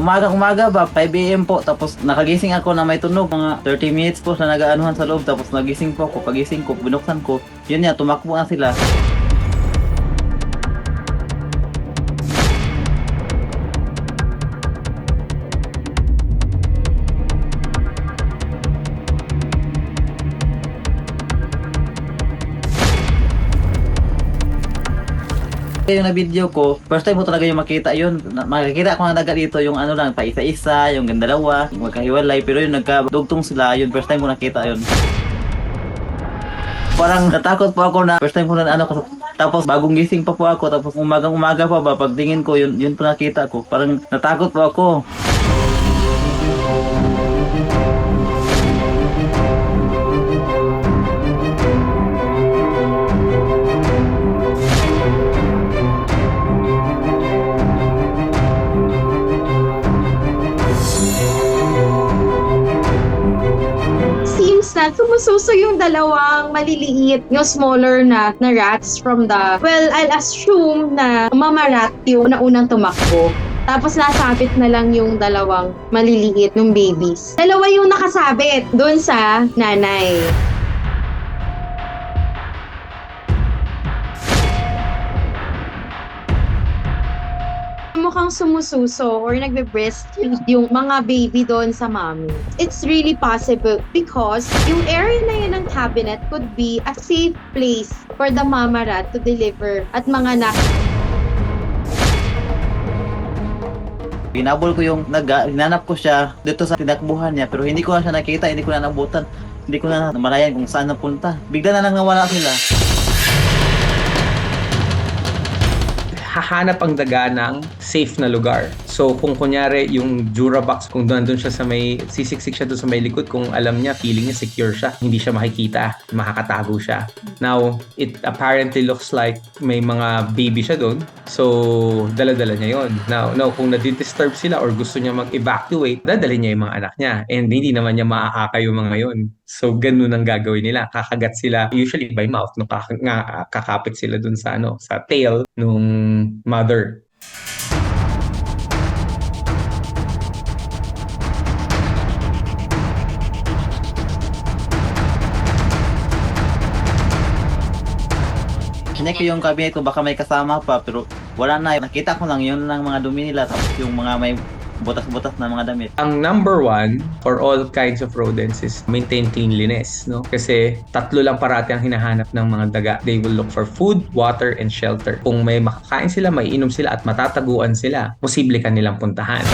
umaga ba, 5 AM po. Tapos nakagising ako na may tunog. Mga 30 minutes po na nag-aanuhan sa loob. Tapos nagising po ako. Pagising ko, binuksan ko. Yun nga, tumakbo na sila. Yung na-video ko, first time ko talaga yung makita yun. Makikita ko na daga dito yung ano lang, pa isa-isa, yung dalawa, magkahiwalay. Pero yung nagkadugtong sila, yun first time ko nakita yun. Parang natakot po ako na first time ko na ano, tapos bagong gising pa po ako, tapos umagang-umaga pa ba, pagtingin ko, yun po nakita ko. Parang natakot po ako. Na sumususo yung dalawang maliliit, yung smaller na rats from the, well, I'll assume na mama rat yung naunang tumakbo. Tapos nasabit na lang yung dalawang maliliit ng babies. Dalawa yung nakasabit doon sa nanay. Mukhang sumususo or nagbe-breastfeed yung mga baby doon sa mommy. It's really possible because yung area na yun ng cabinet could be a safe place for the mama rat to deliver at mga anak. Hinabol ko yung hinanap ko siya dito sa tinakbuhan niya, pero hindi ko na siya nakita, hindi ko na nabutan, hindi ko na namalayan kung saan napunta. Bigla na lang nawala sila. Hahanap ang daga ng safe na lugar. So kung kunyari yung Durabox, kung doon siya sa may, sisiksik siya doon sa may likod, kung alam niya, feeling niya secure siya, hindi siya makikita, makakatago siya. Now, it apparently looks like may mga baby siya doon. So, dala-dala niya yon. Now, kung nadidisturb sila or gusto niya mag-evacuate, dadali niya yung mga anak niya. And hindi naman niya maaaka yung mga yon. So, ganun ang gagawin nila. Kakagat sila, usually by mouth, no? Kakapit sila dun sa, sa tail nung mother. Chinek ko yung cabinet ko, baka may kasama pa, pero wala na. Nakita ko lang yun lang mga dumi nila, tapos yung mga may butas-butas na mga damit. Ang number one for all kinds of rodents is maintain cleanliness, no? Kasi tatlo lang parati ang hinahanap ng mga daga. They will look for food, water, and shelter. Kung may makakain sila, may inom sila, at matataguan sila, posible ka nilang puntahan.